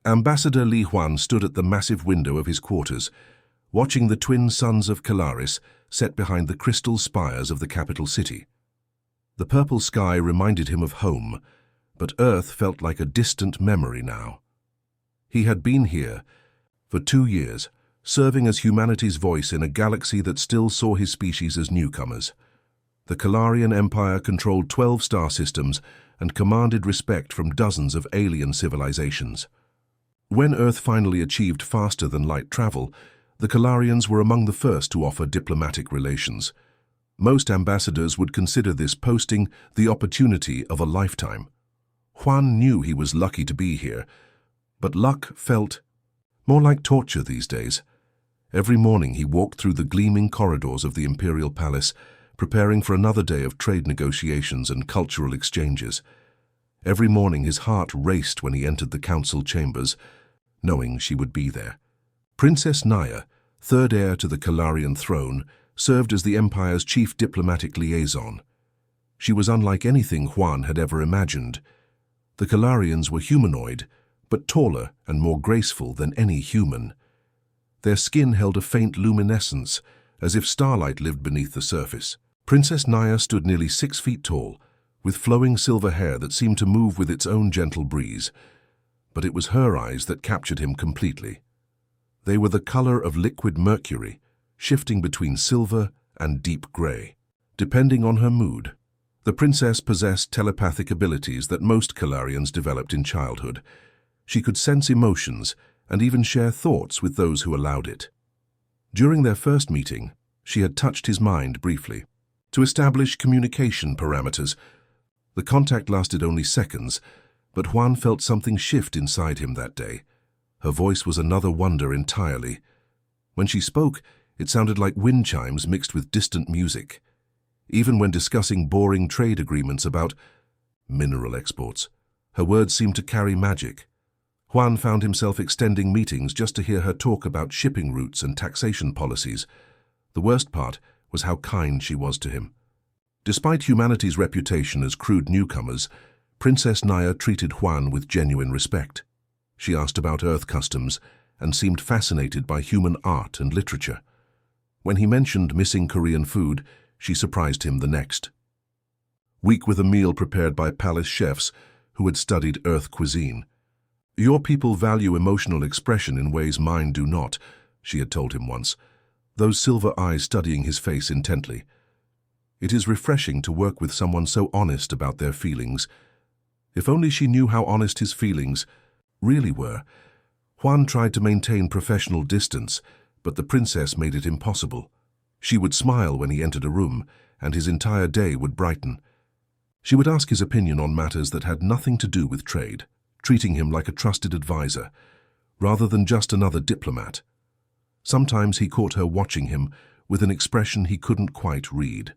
Ambassador Li Huan stood at the massive window of his quarters, watching the twin suns of Calaris set behind the crystal spires of the capital city. The purple sky reminded him of home, but Earth felt like a distant memory now. He had been here for 2 years, serving as humanity's voice in a galaxy that still saw his species as newcomers. The Calarian Empire controlled 12 star systems and commanded respect from dozens of alien civilizations. When Earth finally achieved faster-than-light travel, the Calarians were among the first to offer diplomatic relations. Most ambassadors would consider this posting the opportunity of a lifetime. Huan knew he was lucky to be here, but luck felt more like torture these days. Every morning he walked through the gleaming corridors of the Imperial Palace, preparing for another day of trade negotiations and cultural exchanges. Every morning his heart raced when he entered the council chambers, knowing she would be there. Princess Naya, third heir to the Calarian throne, served as the Empire's chief diplomatic liaison. She was unlike anything Huan had ever imagined. The Calarians were humanoid, but taller and more graceful than any human. Their skin held a faint luminescence, as if starlight lived beneath the surface. Princess Naya stood nearly 6 feet tall, with flowing silver hair that seemed to move with its own gentle breeze. But it was her eyes that captured him completely. They were the color of liquid mercury, shifting between silver and deep gray, depending on her mood. The princess possessed telepathic abilities that most Calarians developed in childhood. She could sense emotions and even share thoughts with those who allowed it. During their first meeting, she had touched his mind briefly to establish communication parameters. The contact lasted only seconds, but Huan felt something shift inside him that day. Her voice was another wonder entirely. When she spoke, it sounded like wind chimes mixed with distant music. Even when discussing boring trade agreements about mineral exports, her words seemed to carry magic. Huan found himself extending meetings just to hear her talk about shipping routes and taxation policies. The worst part was how kind she was to him. Despite humanity's reputation as crude newcomers, Princess Naya treated Huan with genuine respect. She asked about Earth customs and seemed fascinated by human art and literature. When he mentioned missing Korean food, she surprised him the next week with a meal prepared by palace chefs who had studied Earth cuisine. "Your people value emotional expression in ways mine do not," she had told him once, those silver eyes studying his face intently. It is refreshing to work with someone so honest about their feelings. If only she knew how honest his feelings really were. Huan tried to maintain professional distance, but the princess made it impossible. She would smile when he entered a room, and his entire day would brighten. She would ask his opinion on matters that had nothing to do with trade, treating him like a trusted advisor, rather than just another diplomat. Sometimes he caught her watching him with an expression he couldn't quite read.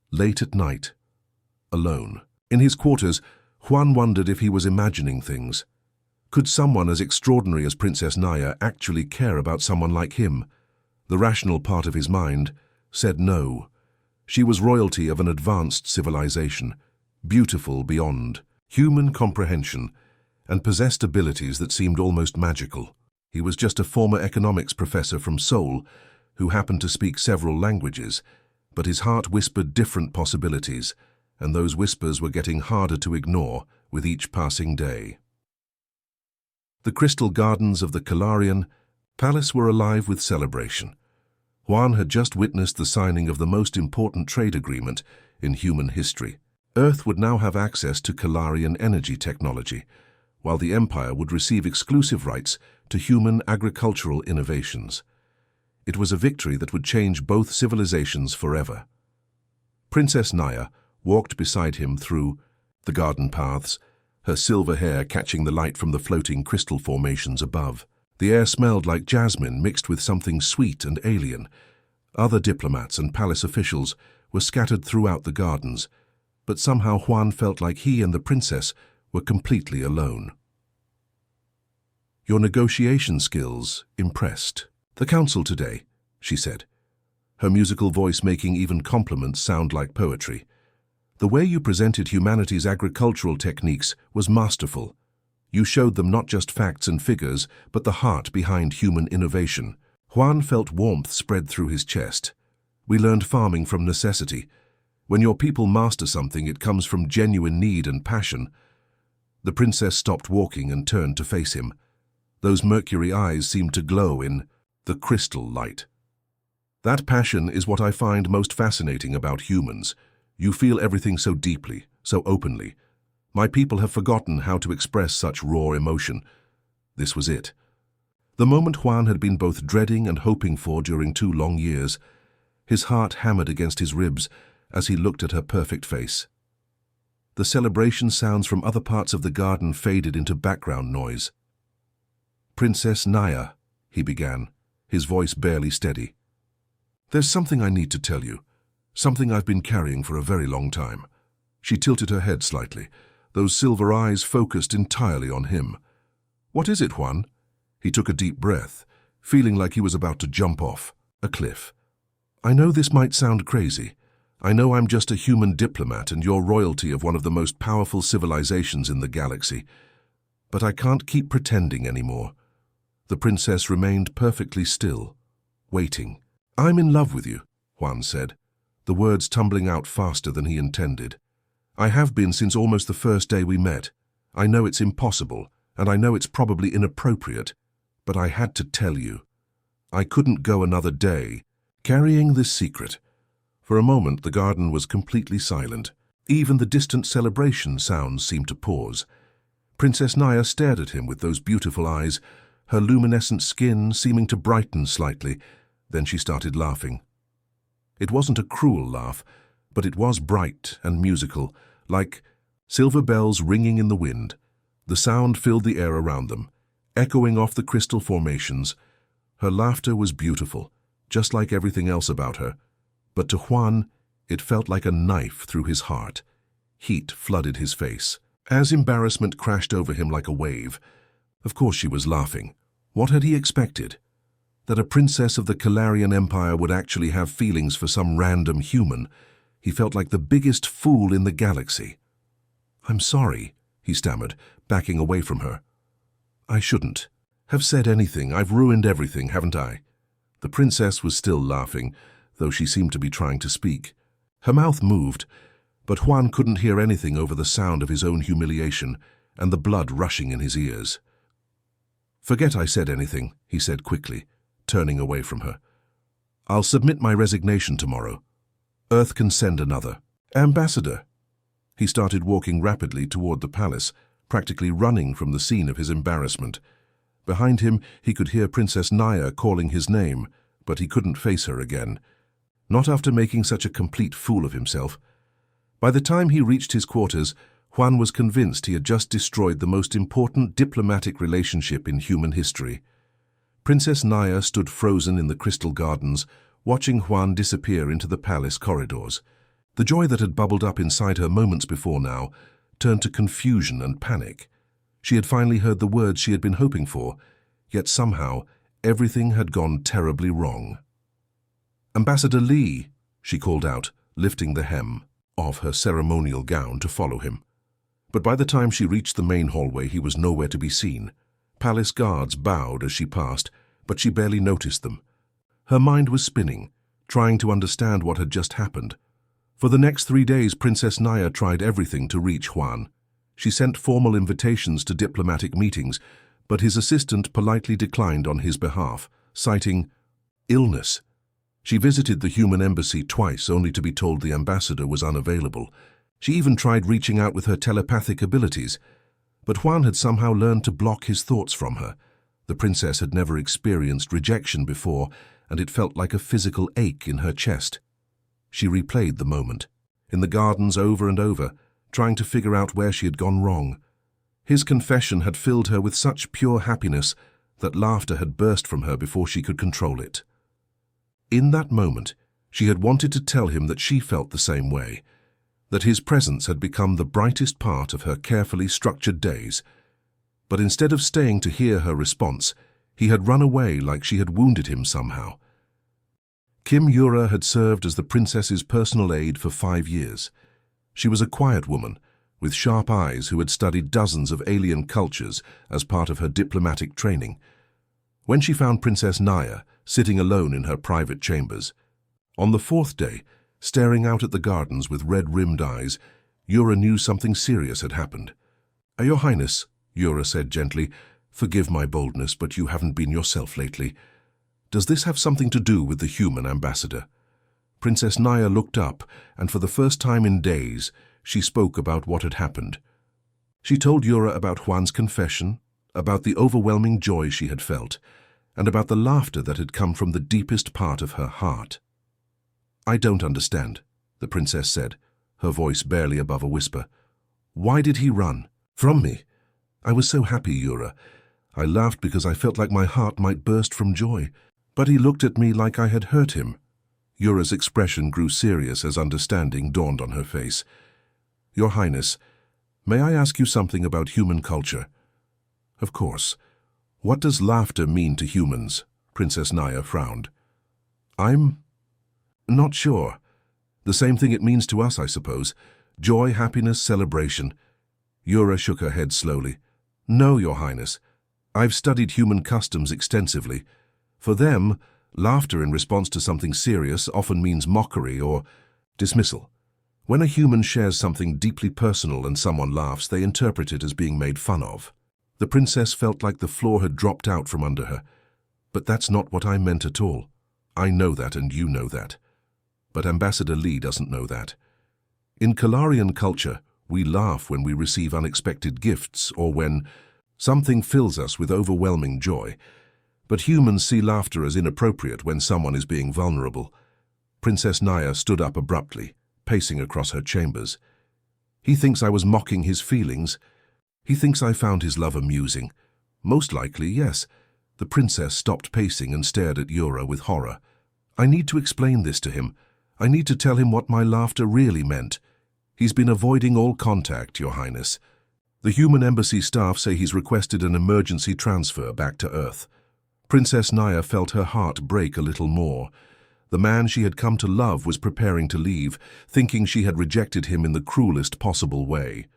Late at night, alone, in his quarters, Huan wondered if he was imagining things. Could someone as extraordinary as Princess Naya actually care about someone like him? The rational part of his mind said no. She was royalty of an advanced civilization, beautiful beyond human comprehension, and possessed abilities that seemed almost magical. He was just a former economics professor from Seoul who happened to speak several languages, but his heart whispered different possibilities, and those whispers were getting harder to ignore with each passing day. The crystal gardens of the Calarian Palace were alive with celebration. Huan had just witnessed the signing of the most important trade agreement in human history. Earth would now have access to Calarian energy technology, while the Empire would receive exclusive rights to human agricultural innovations. It was a victory that would change both civilizations forever. Princess Naya walked beside him through the garden paths, her silver hair catching the light from the floating crystal formations above. The air smelled like jasmine mixed with something sweet and alien. Other diplomats and palace officials were scattered throughout the gardens, but somehow Huan felt like he and the princess were completely alone. "Your negotiation skills impressed the council today," she said, her musical voice making even compliments sound like poetry. "The way you presented humanity's agricultural techniques was masterful. You showed them not just facts and figures, but the heart behind human innovation. Juan felt warmth spread through his chest. We learned farming from necessity. When your people master something, it comes from genuine need and passion. The princess stopped walking and turned to face him. Those mercury eyes seemed to glow in the crystal light. That passion is what I find most fascinating about humans. You feel everything so deeply, so openly. My people have forgotten how to express such raw emotion. This was it. The moment Juan had been both dreading and hoping for during 2 long years. His heart hammered against his ribs as he looked at her perfect face. The celebration sounds from other parts of the garden faded into background noise. "Princess Naya," he began, his voice barely steady. "There's something I need to tell you, something I've been carrying for a very long time." She tilted her head slightly, those silver eyes focused entirely on him. "What is it, Juan?" He took a deep breath, feeling like he was about to jump off a cliff. "I know this might sound crazy. I know I'm just a human diplomat and you're royalty of one of the most powerful civilizations in the galaxy. But I can't keep pretending anymore." The princess remained perfectly still, waiting. "I'm in love with you," Juan said, the words tumbling out faster than he intended. "I have been since almost the first day we met. I know it's impossible, and I know it's probably inappropriate, but I had to tell you. I couldn't go another day carrying this secret." For a moment, the garden was completely silent. Even the distant celebration sounds seemed to pause. Princess Naya stared at him with those beautiful eyes, her luminescent skin seeming to brighten slightly. Then she started laughing. It wasn't a cruel laugh, but it was bright and musical, like silver bells ringing in the wind. The sound filled the air around them, echoing off the crystal formations. Her laughter was beautiful, just like everything else about her. But to Juan, it felt like a knife through his heart. Heat flooded his face, as embarrassment crashed over him like a wave. Of course she was laughing. What had he expected? That a princess of the Calarian Empire would actually have feelings for some random human. He felt like the biggest fool in the galaxy. "I'm sorry," he stammered, backing away from her. "I shouldn't have said anything. I've ruined everything, haven't I?" The princess was still laughing, though she seemed to be trying to speak. Her mouth moved, but Juan couldn't hear anything over the sound of his own humiliation and the blood rushing in his ears. "Forget I said anything," he said quickly, turning away from her. "I'll submit my resignation tomorrow. Earth can send another ambassador." He started walking rapidly toward the palace, practically running from the scene of his embarrassment. Behind him, he could hear Princess Naya calling his name, but he couldn't face her again. Not after making such a complete fool of himself. By the time he reached his quarters, Juan was convinced he had just destroyed the most important diplomatic relationship in human history. Princess Naya stood frozen in the crystal gardens, watching Juan disappear into the palace corridors. The joy that had bubbled up inside her moments before now turned to confusion and panic. She had finally heard the words she had been hoping for, yet somehow everything had gone terribly wrong. "Ambassador Lee," she called out, lifting the hem of her ceremonial gown to follow him. But by the time she reached the main hallway, he was nowhere to be seen. Palace guards bowed as she passed, but she barely noticed them. Her mind was spinning, trying to understand what had just happened. For the next 3 days, Princess Naya tried everything to reach Juan. She sent formal invitations to diplomatic meetings, but his assistant politely declined on his behalf, citing illness. She visited the human embassy twice, only to be told the ambassador was unavailable. She even tried reaching out with her telepathic abilities, but Juan had somehow learned to block his thoughts from her. The princess had never experienced rejection before, and it felt like a physical ache in her chest. She replayed the moment, in the gardens over and over, trying to figure out where she had gone wrong. His confession had filled her with such pure happiness that laughter had burst from her before she could control it. In that moment, she had wanted to tell him that she felt the same way, that his presence had become the brightest part of her carefully structured days. But instead of staying to hear her response, he had run away like she had wounded him somehow. Kim Yura had served as the princess's personal aide for 5 years. She was a quiet woman, with sharp eyes, who had studied dozens of alien cultures as part of her diplomatic training. When she found Princess Naya sitting alone in her private chambers, on the fourth day, staring out at the gardens with red-rimmed eyes, Yura knew something serious had happened. "Your Highness," Yura said gently, "forgive my boldness, but you haven't been yourself lately. Does this have something to do with the human ambassador?" Princess Naya looked up, and for the first time in days, she spoke about what had happened. She told Yura about Juan's confession, about the overwhelming joy she had felt, and about the laughter that had come from the deepest part of her heart. "I don't understand," the princess said, her voice barely above a whisper. "Why did he run? From me? I was so happy, Yura. I laughed because I felt like my heart might burst from joy, but he looked at me like I had hurt him." Yura's expression grew serious as understanding dawned on her face. "Your Highness, may I ask you something about human culture?" "Of course. What does laughter mean to humans?" Princess Naya frowned. "I'm not sure. The same thing it means to us, I suppose. Joy, happiness, celebration." Yura shook her head slowly. "No, Your Highness. I've studied human customs extensively. For them, laughter in response to something serious often means mockery or dismissal. When a human shares something deeply personal and someone laughs, they interpret it as being made fun of." The princess felt like the floor had dropped out from under her. "But that's not what I meant at all. I know that, and you know that. But Ambassador Lee doesn't know that. In Kalarian culture, we laugh when we receive unexpected gifts or when something fills us with overwhelming joy. But humans see laughter as inappropriate when someone is being vulnerable." Princess Naya stood up abruptly, pacing across her chambers. "He thinks I was mocking his feelings. He thinks I found his love amusing. Most likely, yes." The princess stopped pacing and stared at Yura with horror. "I need to explain this to him. I need to tell him what my laughter really meant. He's been avoiding all contact, Your Highness. The human embassy staff say he's requested an emergency transfer back to Earth." Princess Naya felt her heart break a little more. The man she had come to love was preparing to leave, thinking she had rejected him in the cruelest possible way.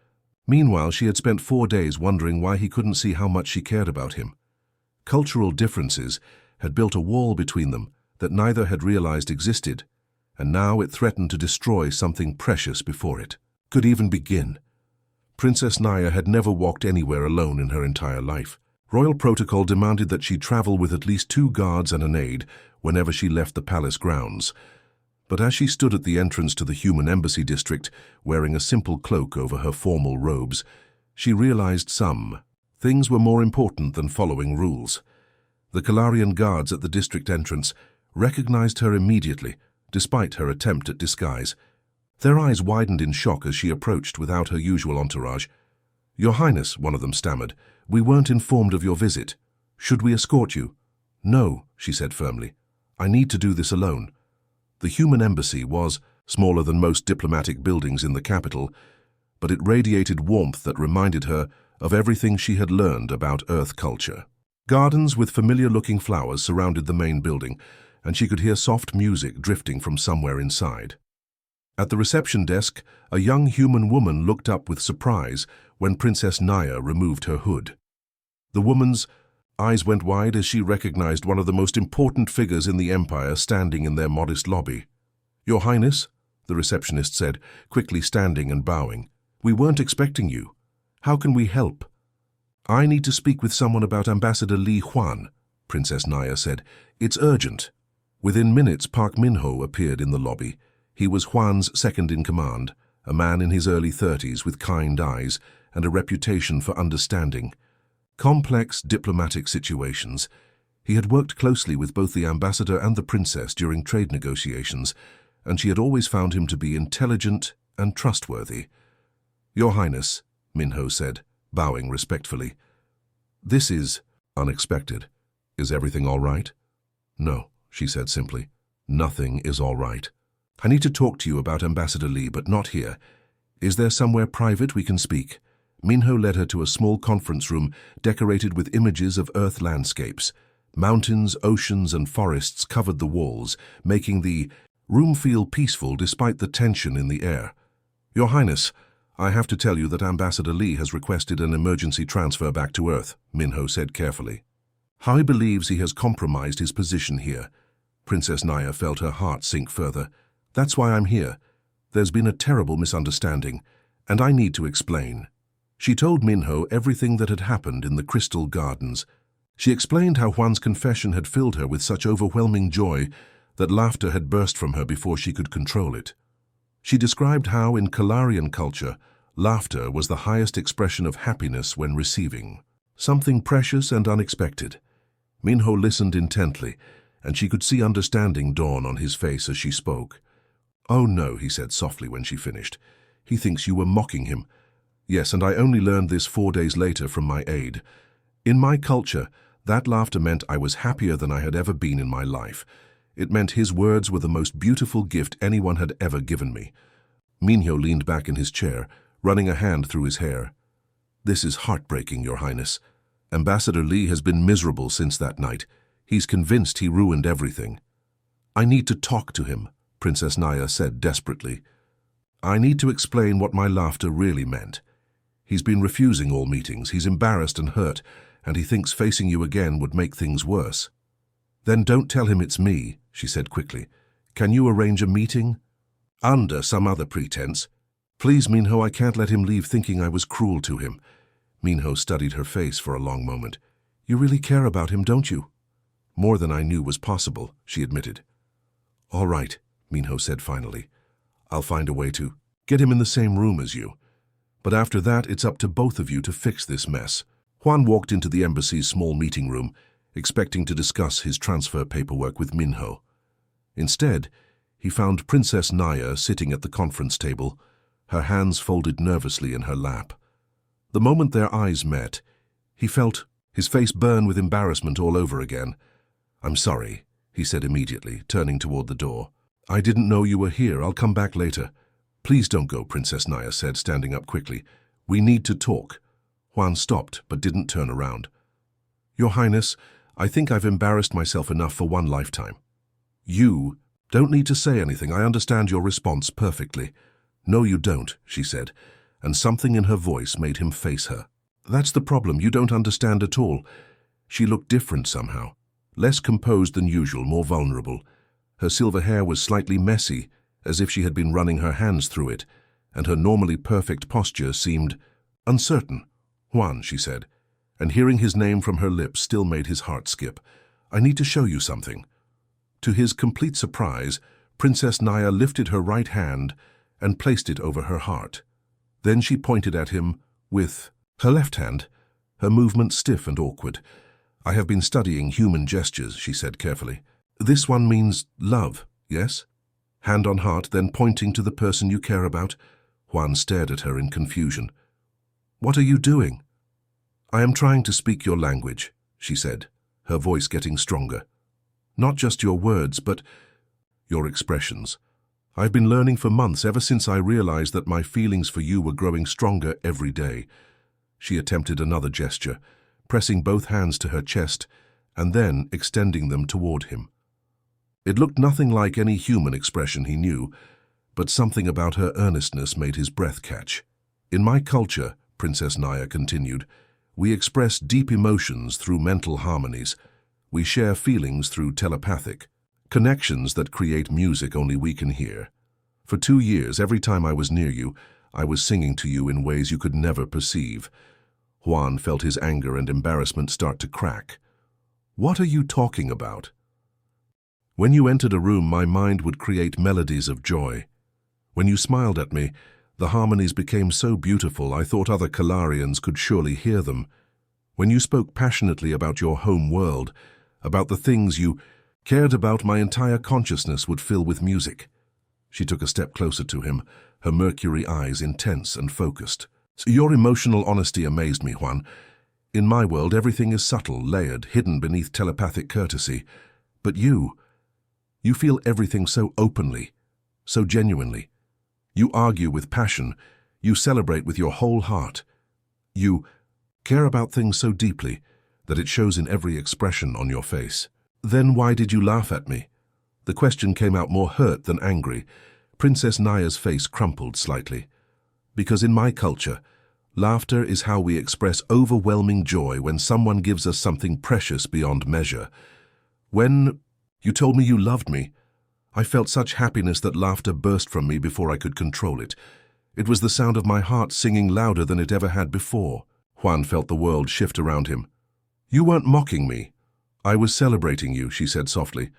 Meanwhile, she had spent 4 days wondering why he couldn't see how much she cared about him. Cultural differences had built a wall between them that neither had realized existed, and now it threatened to destroy something precious before it could even begin. Princess Naya had never walked anywhere alone in her entire life. Royal protocol demanded that she travel with at least 2 guards and an aide whenever she left the palace grounds. But as she stood at the entrance to the human embassy district, wearing a simple cloak over her formal robes, she realized some things were more important than following rules. The Kalarian guards at the district entrance recognized her immediately, despite her attempt at disguise. Their eyes widened in shock as she approached without her usual entourage. "Your Highness," one of them stammered, "we weren't informed of your visit. Should we escort you?" "No," she said firmly. "I need to do this alone." The human embassy was smaller than most diplomatic buildings in the capital, but it radiated warmth that reminded her of everything she had learned about Earth culture. Gardens with familiar-looking flowers surrounded the main building, and she could hear soft music drifting from somewhere inside. At the reception desk, a young human woman looked up with surprise when Princess Naya removed her hood. The woman's eyes went wide as she recognized one of the most important figures in the Empire standing in their modest lobby. "Your Highness," the receptionist said, quickly standing and bowing, "we weren't expecting you. How can we help?" "I need to speak with someone about Ambassador Li Huan," Princess Naya said. "It's urgent." Within minutes, Park Minho appeared in the lobby. He was Huan's second-in-command, a man in his early 30s with kind eyes and a reputation for understanding complex diplomatic situations. He had worked closely with both the ambassador and the princess during trade negotiations, and she had always found him to be intelligent and trustworthy. "Your Highness," Minho said, bowing respectfully. "This is unexpected. Is everything all right?" "No," she said simply. "Nothing is all right. I need to talk to you about Ambassador Lee, but not here. Is there somewhere private we can speak?" Minho led her to a small conference room decorated with images of Earth landscapes. Mountains, oceans, and forests covered the walls, making the room feel peaceful despite the tension in the air. "Your Highness, I have to tell you that Ambassador Lee has requested an emergency transfer back to Earth, Minho said carefully. He believes he has compromised his position here. Princess Naya felt her heart sink further. That's why I'm here. There's been a terrible misunderstanding, and I need to explain. She told Minho everything that had happened in the Crystal Gardens. She explained how Juan's confession had filled her with such overwhelming joy that laughter had burst from her before she could control it. She described how, in Kalarian culture, laughter was the highest expression of happiness when receiving something precious and unexpected. Minho listened intently, and she could see understanding dawn on his face as she spoke. "Oh no," he said softly when she finished. "He thinks you were mocking him. Yes, and I only learned this 4 days later from my aide. In my culture, that laughter meant I was happier than I had ever been in my life. It meant his words were the most beautiful gift anyone had ever given me." Minho leaned back in his chair, running a hand through his hair. "This is heartbreaking, Your Highness. Ambassador Lee has been miserable since that night. He's convinced he ruined everything." "I need to talk to him," Princess Naya said desperately. "I need to explain what my laughter really meant. He's been refusing all meetings, he's embarrassed and hurt, and he thinks facing you again would make things worse." "Then don't tell him it's me," she said quickly. "Can you arrange a meeting?" "Under some other pretense. Please, Minho, I can't let him leave thinking I was cruel to him." Minho studied her face for a long moment. "You really care about him, don't you?" "More than I knew was possible," she admitted. "All right," Minho said finally. "I'll find a way to get him in the same room as you. But after that, it's up to both of you to fix this mess." Juan walked into the embassy's small meeting room, expecting to discuss his transfer paperwork with Minho. Instead, he found Princess Naya sitting at the conference table, her hands folded nervously in her lap. The moment their eyes met, he felt his face burn with embarrassment all over again. "I'm sorry," he said immediately, turning toward the door. "I didn't know you were here. I'll come back later." "Please don't go," Princess Naya said, standing up quickly. "We need to talk." Juan stopped, but didn't turn around. "Your Highness, I think I've embarrassed myself enough for one lifetime." "You don't need to say anything. I understand your response perfectly." "No, you don't," she said, and something in her voice made him face her. "That's the problem. You don't understand at all." She looked different somehow, less composed than usual, more vulnerable. Her silver hair was slightly messy, as if she had been running her hands through it, and her normally perfect posture seemed uncertain. "Juan," she said, and hearing his name from her lips still made his heart skip. "I need to show you something." To his complete surprise, Princess Naya lifted her right hand and placed it over her heart. Then she pointed at him with her left hand, her movement stiff and awkward. "I have been studying human gestures," she said carefully. "This one means love, yes?" Hand on heart, then pointing to the person you care about. Juan stared at her in confusion. "What are you doing?" "I am trying to speak your language," she said, her voice getting stronger. "Not just your words, but your expressions. I've been learning for months, ever since I realized that my feelings for you were growing stronger every day." She attempted another gesture, pressing both hands to her chest and then extending them toward him. It looked nothing like any human expression he knew, but something about her earnestness made his breath catch. "In my culture," Princess Naya continued, "we express deep emotions through mental harmonies. We share feelings through telepathic connections that create music only we can hear. For 2 years, every time I was near you, I was singing to you in ways you could never perceive." Juan felt his anger and embarrassment start to crack. "What are you talking about?" "When you entered a room, my mind would create melodies of joy. When you smiled at me, the harmonies became so beautiful I thought other Kalarians could surely hear them. When you spoke passionately about your home world, about the things you cared about, my entire consciousness would fill with music." She took a step closer to him, her mercury eyes intense and focused. "Your emotional honesty amazed me, Juan. In my world, everything is subtle, layered, hidden beneath telepathic courtesy. But you feel everything so openly, so genuinely. You argue with passion. You celebrate with your whole heart. You care about things so deeply that it shows in every expression on your face." "Then why did you laugh at me?" The question came out more hurt than angry. Princess Naya's face crumpled slightly. Because in my culture, laughter is how we express overwhelming joy when someone gives us something precious beyond measure. When you told me you loved me, I felt such happiness that laughter burst from me before I could control it. It was the sound of my heart singing louder than it ever had before. Juan felt the world shift around him. You weren't mocking me. I was celebrating you, she said softly.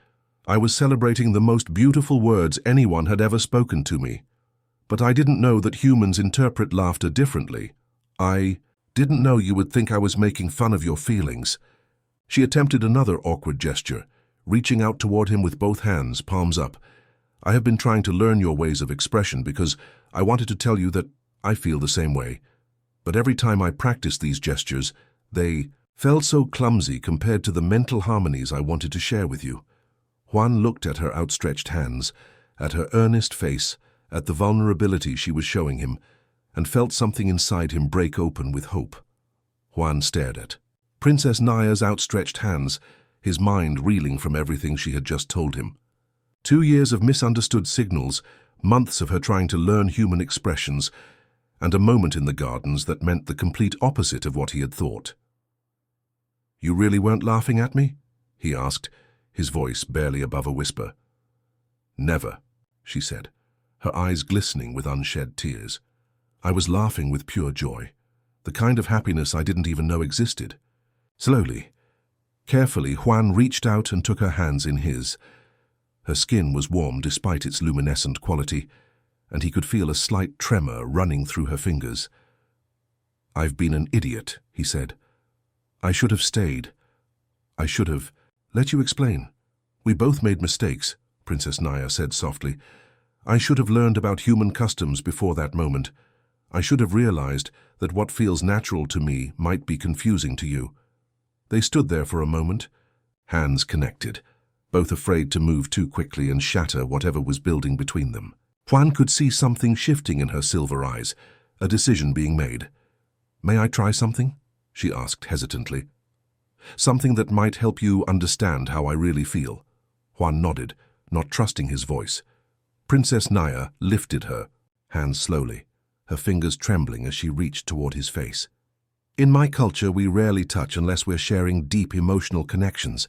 I was celebrating the most beautiful words anyone had ever spoken to me. But I didn't know that humans interpret laughter differently. I didn't know you would think I was making fun of your feelings. She attempted another awkward gesture, reaching out toward him with both hands, palms up. I have been trying to learn your ways of expression because I wanted to tell you that I feel the same way. But every time I practiced these gestures, they felt so clumsy compared to the mental harmonies I wanted to share with you. Juan looked at her outstretched hands, at her earnest face, at the vulnerability she was showing him, and felt something inside him break open with hope. Juan stared at Princess Naya's outstretched hands, his mind reeling from everything she had just told him. 2 years of misunderstood signals, months of her trying to learn human expressions, and a moment in the gardens that meant the complete opposite of what he had thought. You really weren't laughing at me? He asked, his voice barely above a whisper. Never, she said, her eyes glistening with unshed tears. I was laughing with pure joy, the kind of happiness I didn't even know existed. Slowly, carefully, Juan reached out and took her hands in his. Her skin was warm despite its luminescent quality, and he could feel a slight tremor running through her fingers. I've been an idiot, he said. I should have stayed. I should have. Let you explain. We both made mistakes, Princess Naya said softly. I should have learned about human customs before that moment. I should have realized that what feels natural to me might be confusing to you. They stood there for a moment, hands connected, both afraid to move too quickly and shatter whatever was building between them. Juan could see something shifting in her silver eyes, a decision being made. May I try something? She asked hesitantly. Something that might help you understand how I really feel. Juan nodded, not trusting his voice. Princess Naya lifted her, hands slowly, her fingers trembling as she reached toward his face. In my culture, we rarely touch unless we're sharing deep emotional connections.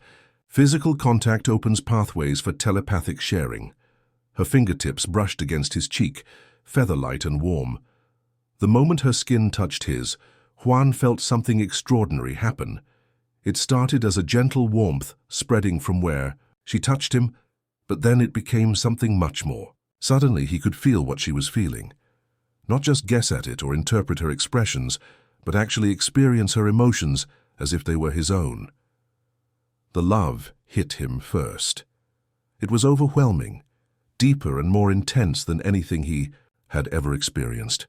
Physical contact opens pathways for telepathic sharing. Her fingertips brushed against his cheek, feather-light and warm. The moment her skin touched his, Juan felt something extraordinary happen. It started as a gentle warmth spreading from where she touched him, but then it became something much more. Suddenly he could feel what she was feeling. Not just guess at it or interpret her expressions, but actually experience her emotions as if they were his own. The love hit him first. It was overwhelming, deeper and more intense than anything he had ever experienced.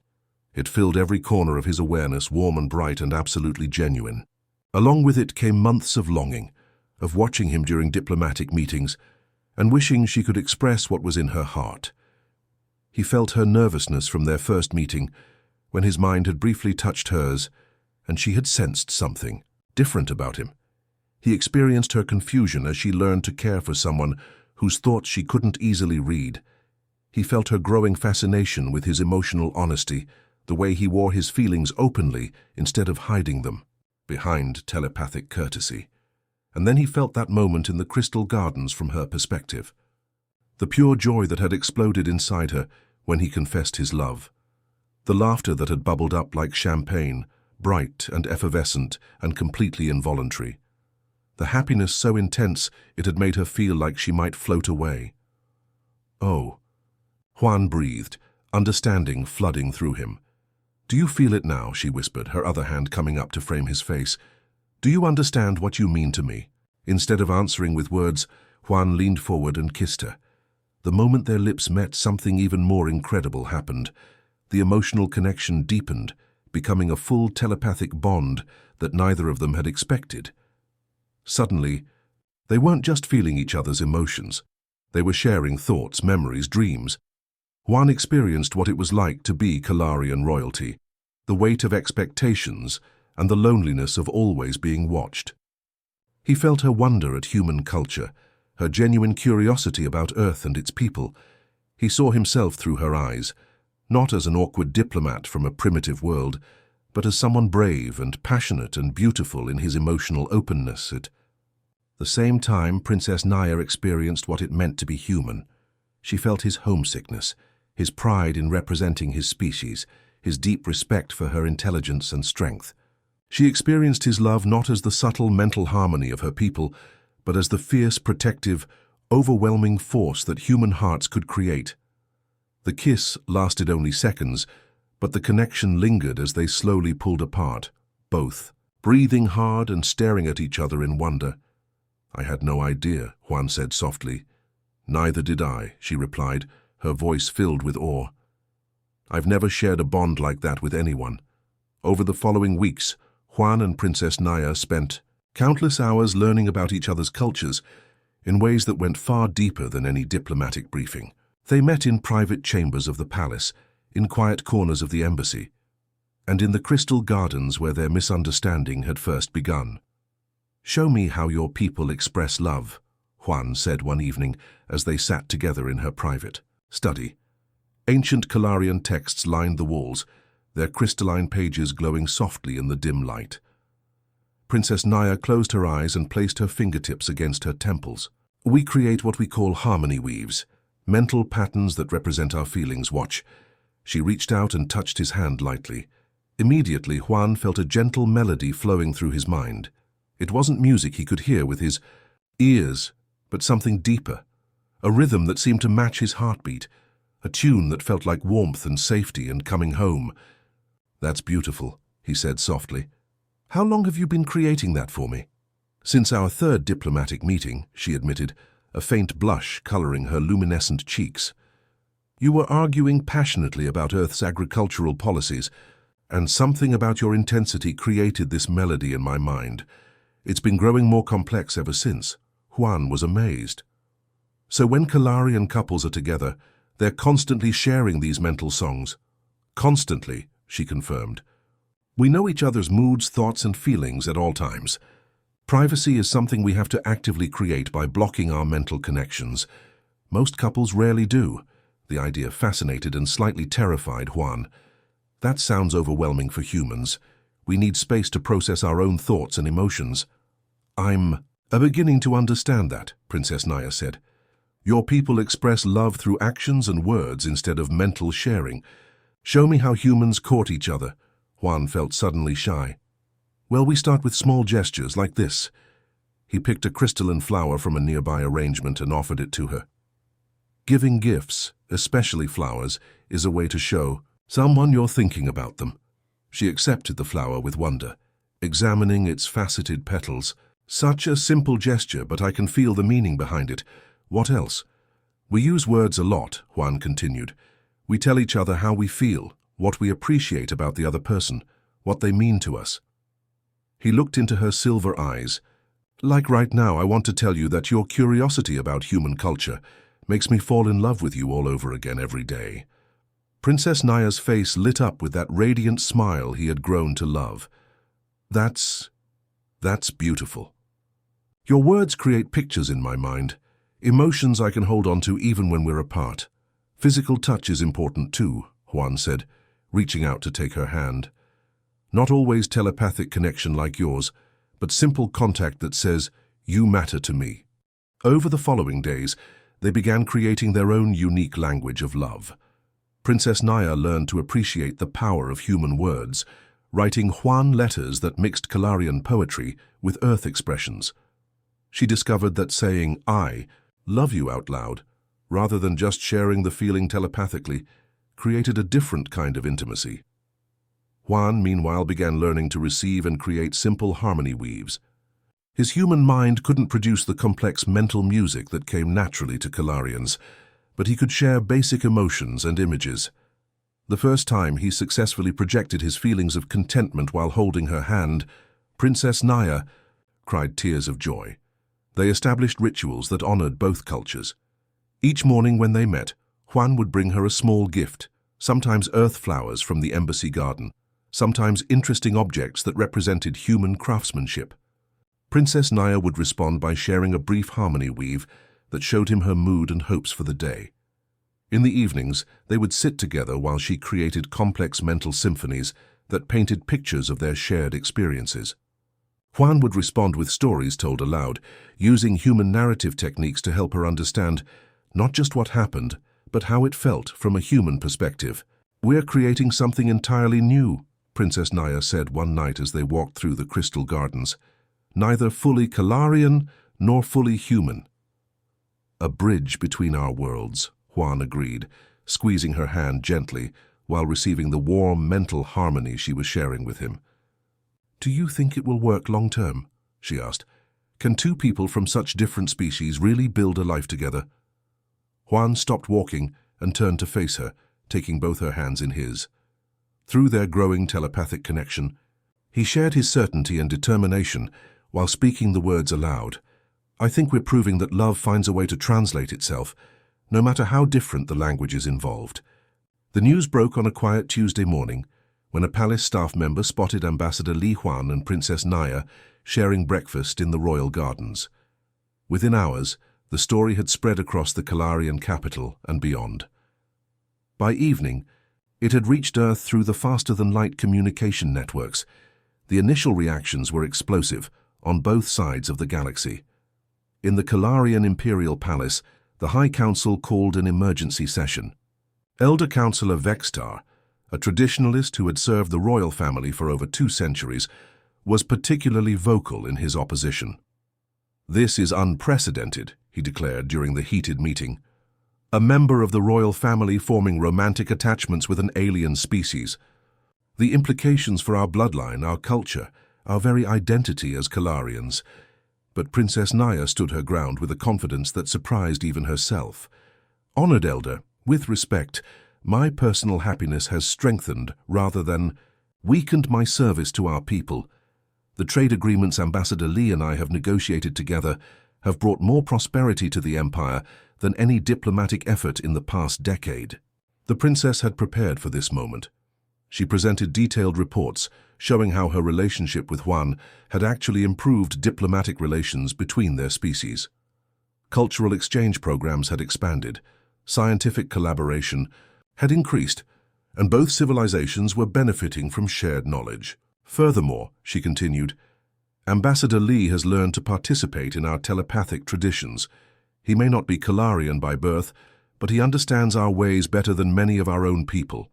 It filled every corner of his awareness, warm and bright and absolutely genuine. Along with it came months of longing, of watching him during diplomatic meetings, and wishing she could express what was in her heart. He felt her nervousness from their first meeting, when his mind had briefly touched hers, and she had sensed something different about him. He experienced her confusion as she learned to care for someone whose thoughts she couldn't easily read. He felt her growing fascination with his emotional honesty, the way he wore his feelings openly instead of hiding them behind telepathic courtesy. And then he felt that moment in the crystal gardens from her perspective. The pure joy that had exploded inside her when he confessed his love. The laughter that had bubbled up like champagne, bright and effervescent and completely involuntary. The happiness so intense it had made her feel like she might float away. Oh, Juan breathed, understanding flooding through him. Do you feel it now? She whispered, her other hand coming up to frame his face. Do you understand what you mean to me? Instead of answering with words, Juan leaned forward and kissed her. The moment their lips met, something even more incredible happened. The emotional connection deepened, becoming a full telepathic bond that neither of them had expected. Suddenly, they weren't just feeling each other's emotions. They were sharing thoughts, memories, dreams. Juan experienced what it was like to be Kalarian royalty, the weight of expectations and the loneliness of always being watched. He felt her wonder at human culture, her genuine curiosity about Earth and its people. He saw himself through her eyes, not as an awkward diplomat from a primitive world, but as someone brave and passionate and beautiful in his emotional openness. At the same time, Princess Naya experienced what it meant to be human. She felt his homesickness, his pride in representing his species, his deep respect for her intelligence and strength. She experienced his love not as the subtle mental harmony of her people, but as the fierce, protective, overwhelming force that human hearts could create. The kiss lasted only seconds, but the connection lingered as they slowly pulled apart, both breathing hard and staring at each other in wonder. "I had no idea," Juan said softly. "Neither did I," she replied, her voice filled with awe. "I've never shared a bond like that with anyone." Over the following weeks, Juan and Princess Naya spent countless hours learning about each other's cultures in ways that went far deeper than any diplomatic briefing. They met in private chambers of the palace, in quiet corners of the embassy, and in the crystal gardens where their misunderstanding had first begun. "Show me how your people express love," Juan said one evening as they sat together in her private study. Ancient Kalarian texts lined the walls, their crystalline pages glowing softly in the dim light. Princess Naya closed her eyes and placed her fingertips against her temples. "We create what we call harmony weaves, mental patterns that represent our feelings. Watch." She reached out and touched his hand lightly. Immediately, Juan felt a gentle melody flowing through his mind. It wasn't music he could hear with his ears, but something deeper, a rhythm that seemed to match his heartbeat, a tune that felt like warmth and safety and coming home. "That's beautiful," he said softly. "How long have you been creating that for me?" "Since our third diplomatic meeting," she admitted, a faint blush coloring her luminescent cheeks. "You were arguing passionately about Earth's agricultural policies, and something about your intensity created this melody in my mind. It's been growing more complex ever since." Juan was amazed. "So when Kalarian couples are together, they're constantly sharing these mental songs?" "Constantly," she confirmed. "We know each other's moods, thoughts, and feelings at all times. Privacy is something we have to actively create by blocking our mental connections. Most couples rarely do." The idea fascinated and slightly terrified Juan. "That sounds overwhelming for humans. We need space to process our own thoughts and emotions." "I'm beginning to understand that," Princess Naya said. "Your people express love through actions and words instead of mental sharing. Show me how humans court each other." Juan felt suddenly shy. "Well, we start with small gestures like this." He picked a crystalline flower from a nearby arrangement and offered it to her. "Giving gifts, especially flowers, is a way to show someone you're thinking about them." She accepted the flower with wonder, examining its faceted petals. "Such a simple gesture, but I can feel the meaning behind it. What else?" "We use words a lot," Juan continued. "We tell each other how we feel, what we appreciate about the other person, what they mean to us." He looked into her silver eyes. "Like right now, I want to tell you that your curiosity about human culture makes me fall in love with you all over again every day." Princess Naya's face lit up with that radiant smile he had grown to love. That's beautiful. Your words create pictures in my mind, emotions I can hold on to even when we're apart. Physical touch is important too," Juan said, reaching out to take her hand. "Not always telepathic connection like yours, but simple contact that says, 'You matter to me.'" Over the following days, they began creating their own unique language of love. Princess Naya learned to appreciate the power of human words, writing Juan letters that mixed Kalarian poetry with Earth expressions. She discovered that saying, "I love you" out loud, rather than just sharing the feeling telepathically, created a different kind of intimacy. Juan, meanwhile, began learning to receive and create simple harmony weaves. His human mind couldn't produce the complex mental music that came naturally to Kalarians, but he could share basic emotions and images. The first time he successfully projected his feelings of contentment while holding her hand, Princess Naya cried tears of joy. They established rituals that honored both cultures. Each morning when they met, Juan would bring her a small gift, sometimes earth flowers from the embassy garden, sometimes interesting objects that represented human craftsmanship. Princess Naya would respond by sharing a brief harmony weave that showed him her mood and hopes for the day. In the evenings, they would sit together while she created complex mental symphonies that painted pictures of their shared experiences. Juan would respond with stories told aloud, using human narrative techniques to help her understand not just what happened, but how it felt from a human perspective. "We're creating something entirely new," Princess Naya said one night as they walked through the crystal gardens. "Neither fully Kalarian nor fully human." "A bridge between our worlds," Juan agreed, squeezing her hand gently while receiving the warm mental harmony she was sharing with him. "Do you think it will work long-term?" she asked. "Can two people from such different species really build a life together?" Juan stopped walking and turned to face her, taking both her hands in his. Through their growing telepathic connection, he shared his certainty and determination while speaking the words aloud. "I think we're proving that love finds a way to translate itself, no matter how different the languages involved." The news broke on a quiet Tuesday morning when a palace staff member spotted Ambassador Li Huan and Princess Naya sharing breakfast in the royal gardens. Within hours, the story had spread across the Kalarian capital and beyond. By evening, it had reached Earth through the faster-than-light communication networks. The initial reactions were explosive on both sides of the galaxy. In the Kalarian Imperial Palace, the High Council called an emergency session. Elder Councillor Vextar, a traditionalist who had served the royal family for over 2 centuries, was particularly vocal in his opposition. "This is unprecedented," he declared during the heated meeting. "A member of the royal family forming romantic attachments with an alien species. The implications for our bloodline, our culture, our very identity as Kalarians." But Princess Naya stood her ground with a confidence that surprised even herself. "Honored Elder, with respect, my personal happiness has strengthened rather than weakened my service to our people. The trade agreements Ambassador Li and I have negotiated together have brought more prosperity to the Empire than any diplomatic effort in the past decade." The princess had prepared for this moment. She presented detailed reports showing how her relationship with Juan had actually improved diplomatic relations between their species. Cultural exchange programs had expanded, scientific collaboration had increased, and both civilizations were benefiting from shared knowledge. "Furthermore," she continued, "Ambassador Li has learned to participate in our telepathic traditions. He may not be Kalarian by birth, but he understands our ways better than many of our own people."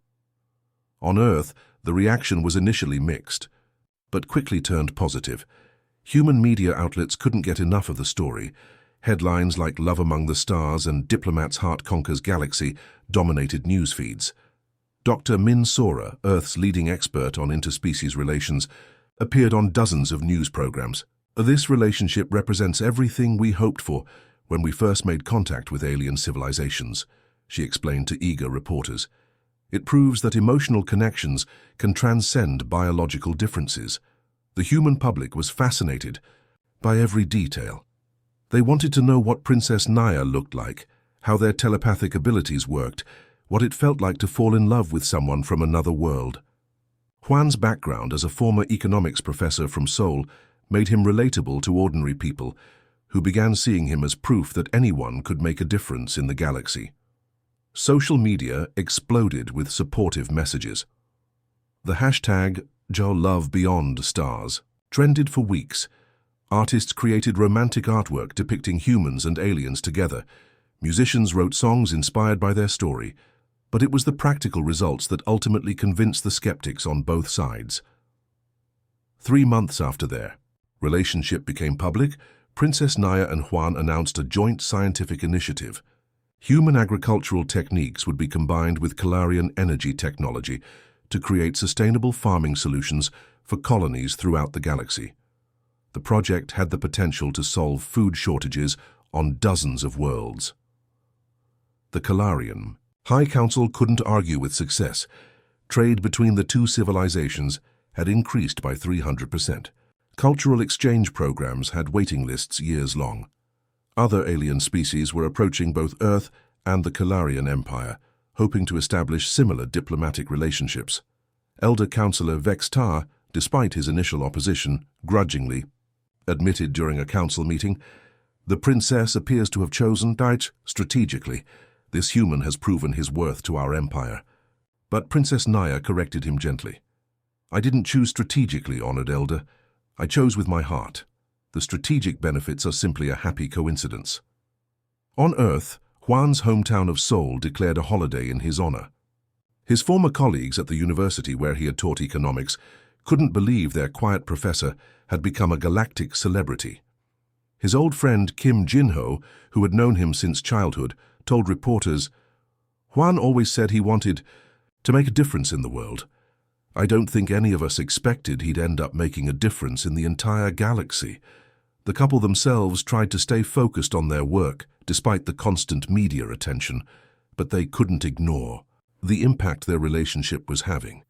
On Earth, the reaction was initially mixed, but quickly turned positive. Human media outlets couldn't get enough of the story. Headlines like "Love Among the Stars" and "Diplomat's Heart Conquers Galaxy" dominated news feeds. Dr. Min Sora, Earth's leading expert on interspecies relations, appeared on dozens of news programs. "This relationship represents everything we hoped for when we first made contact with alien civilizations," she explained to eager reporters. "It proves that emotional connections can transcend biological differences." The human public was fascinated by every detail. They wanted to know what Princess Naya looked like, how their telepathic abilities worked, what it felt like to fall in love with someone from another world. Juan's background as a former economics professor from Seoul made him relatable to ordinary people, who began seeing him as proof that anyone could make a difference in the galaxy. Social media exploded with supportive messages. The hashtag #JoLoveBeyondStars trended for weeks. Artists created romantic artwork depicting humans and aliens together. Musicians wrote songs inspired by their story. But it was the practical results that ultimately convinced the skeptics on both sides. 3 months after their relationship became public, Princess Naya and Juan announced a joint scientific initiative. Human agricultural techniques would be combined with Kalarian energy technology to create sustainable farming solutions for colonies throughout the galaxy. The project had the potential to solve food shortages on dozens of worlds. The Kalarian High Council couldn't argue with success. Trade between the two civilizations had increased by 300%. Cultural exchange programs had waiting lists years long. Other alien species were approaching both Earth and the Kalarian Empire, hoping to establish similar diplomatic relationships. Elder Councillor Vextar, despite his initial opposition, grudgingly admitted during a council meeting, "The princess appears to have chosen diet strategically. This human has proven his worth to our empire. But Princess Naya corrected him gently. I didn't choose strategically, honored elder. I chose with my heart. The strategic benefits are simply a happy coincidence. On Earth, Juan's hometown of Seoul declared a holiday in his honor. His former colleagues at the university where he had taught economics couldn't believe their quiet professor had become a galactic celebrity. His old friend Kim Jin-ho, who had known him since childhood, told reporters, "Juan always said he wanted to make a difference in the world. I don't think any of us expected he'd end up making a difference in the entire galaxy." The couple themselves tried to stay focused on their work, despite the constant media attention, but they couldn't ignore the impact their relationship was having.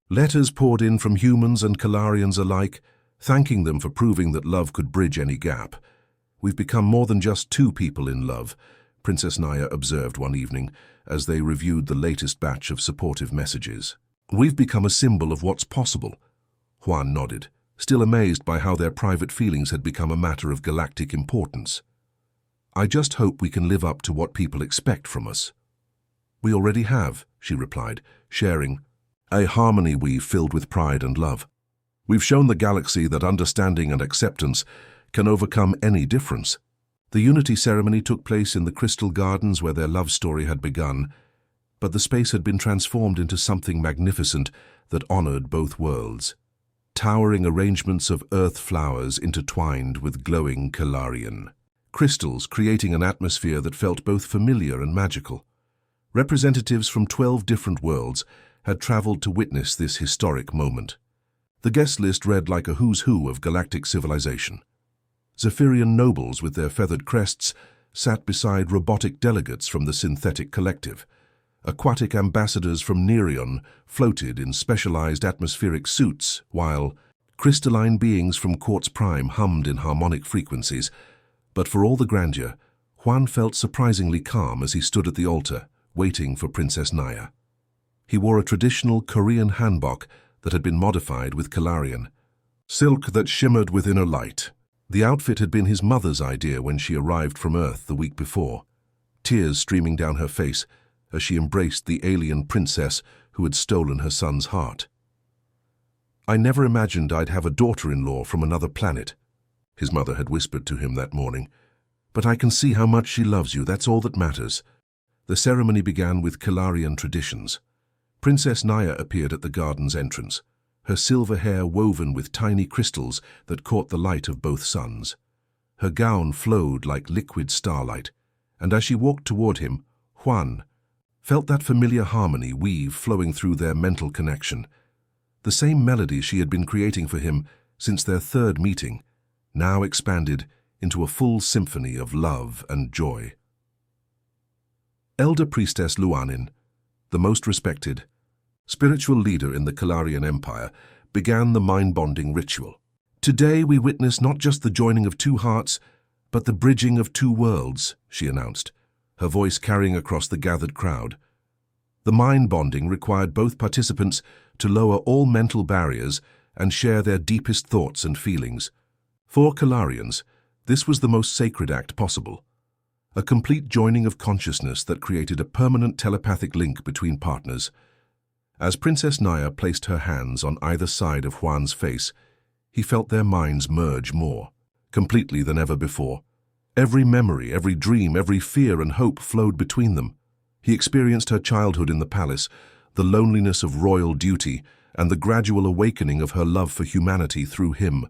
Letters poured in from humans and Kalarians alike, thanking them for proving that love could bridge any gap. "We've become more than just two people in love," Princess Naya observed one evening as they reviewed the latest batch of supportive messages. "We've become a symbol of what's possible." Juan nodded, still amazed by how their private feelings had become a matter of galactic importance. "I just hope we can live up to what people expect from us." "We already have," she replied, sharing a harmony weave filled with pride and love. "We've shown the galaxy that understanding and acceptance can overcome any difference." The unity ceremony took place in the crystal gardens where their love story had begun, but the space had been transformed into something magnificent that honored both worlds. Towering arrangements of earth flowers intertwined with glowing Kalarian crystals, creating an atmosphere that felt both familiar and magical. Representatives from 12 different worlds had traveled to witness this historic moment. The guest list read like a who's who of galactic civilization. Zephyrian nobles with their feathered crests sat beside robotic delegates from the synthetic collective. Aquatic ambassadors from Nerion floated in specialized atmospheric suits, while crystalline beings from Quartz Prime hummed in harmonic frequencies. But for all the grandeur, Juan felt surprisingly calm as he stood at the altar, waiting for Princess Naya. He wore a traditional Korean hanbok that had been modified with Kalarian silk that shimmered with inner light. The outfit had been his mother's idea when she arrived from Earth the week before, tears streaming down her face as she embraced the alien princess who had stolen her son's heart. "I never imagined I'd have a daughter-in-law from another planet," his mother had whispered to him that morning. "But I can see how much she loves you, that's all that matters." The ceremony began with Kalarian traditions. Princess Naya appeared at the garden's entrance, her silver hair woven with tiny crystals that caught the light of both suns. Her gown flowed like liquid starlight, and as she walked toward him, Juan felt that familiar harmony weave flowing through their mental connection. The same melody she had been creating for him since their third meeting, now expanded into a full symphony of love and joy. Elder Priestess Luanin, the most respected spiritual leader in the Kalarian Empire, began the mind-bonding ritual. "Today we witness not just the joining of two hearts, but the bridging of two worlds," she announced, her voice carrying across the gathered crowd. The mind-bonding required both participants to lower all mental barriers and share their deepest thoughts and feelings. For Kalarians, this was the most sacred act possible, a complete joining of consciousness that created a permanent telepathic link between partners. As Princess Naya placed her hands on either side of Juan's face, he felt their minds merge more completely than ever before. Every memory, every dream, every fear and hope flowed between them. He experienced her childhood in the palace, the loneliness of royal duty, and the gradual awakening of her love for humanity through him.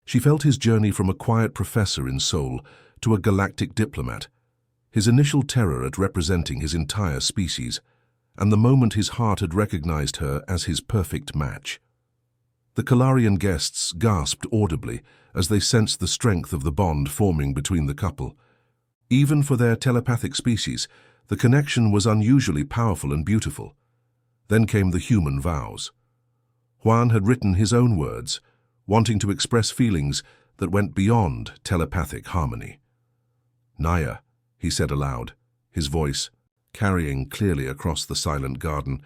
She felt his journey from a quiet professor in Seoul to a galactic diplomat, his initial terror at representing his entire species, and the moment his heart had recognized her as his perfect match. The Kalarian guests gasped audibly as they sensed the strength of the bond forming between the couple. Even for their telepathic species, the connection was unusually powerful and beautiful. Then came the human vows. Juan had written his own words, wanting to express feelings that went beyond telepathic harmony. "Naya," he said aloud, his voice carrying clearly across the silent garden,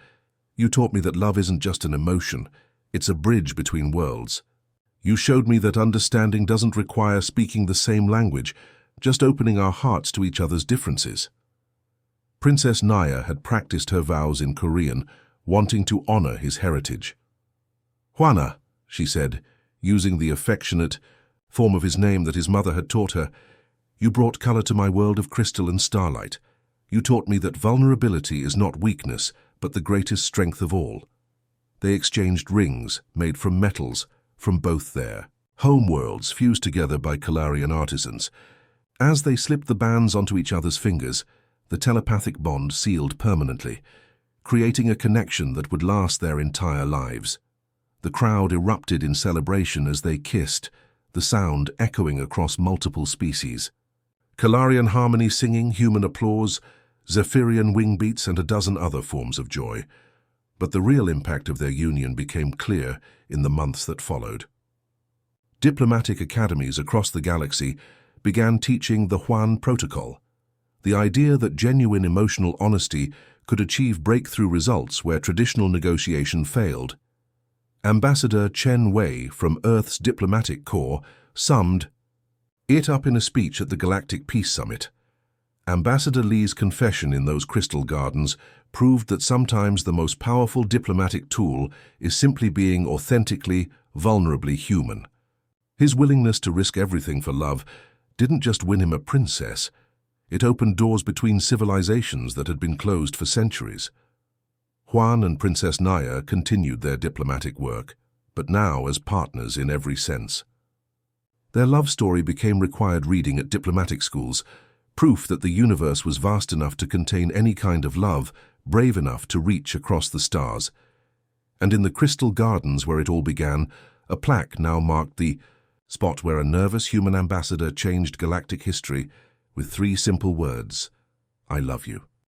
"you taught me that love isn't just an emotion, it's a bridge between worlds. You showed me that understanding doesn't require speaking the same language, just opening our hearts to each other's differences." Princess Naya had practiced her vows in Korean, wanting to honor his heritage. "Hwana," she said, using the affectionate form of his name that his mother had taught her, "you brought color to my world of crystal and starlight. You taught me that vulnerability is not weakness, but the greatest strength of all." They exchanged rings, made from metals, from both their home worlds fused together by Kalarian artisans. As they slipped the bands onto each other's fingers, the telepathic bond sealed permanently, creating a connection that would last their entire lives. The crowd erupted in celebration as they kissed, the sound echoing across multiple species. Kalarian harmony singing, human applause, Zephyrian wing beats, and a dozen other forms of joy. But the real impact of their union became clear in the months that followed. Diplomatic academies across the galaxy began teaching the Huan Protocol, the idea that genuine emotional honesty could achieve breakthrough results where traditional negotiation failed. Ambassador Chen Wei from Earth's diplomatic corps summed it up in a speech at the Galactic Peace Summit. Ambassador Li's confession in those crystal gardens proved that sometimes the most powerful diplomatic tool is simply being authentically, vulnerably human. His willingness to risk everything for love didn't just win him a princess, it opened doors between civilizations that had been closed for centuries. Huan and Princess Naya continued their diplomatic work, but now as partners in every sense. Their love story became required reading at diplomatic schools, proof that the universe was vast enough to contain any kind of love, brave enough to reach across the stars. And in the crystal gardens where it all began, a plaque now marked the spot where a nervous human ambassador changed galactic history with 3 simple words: "I love you."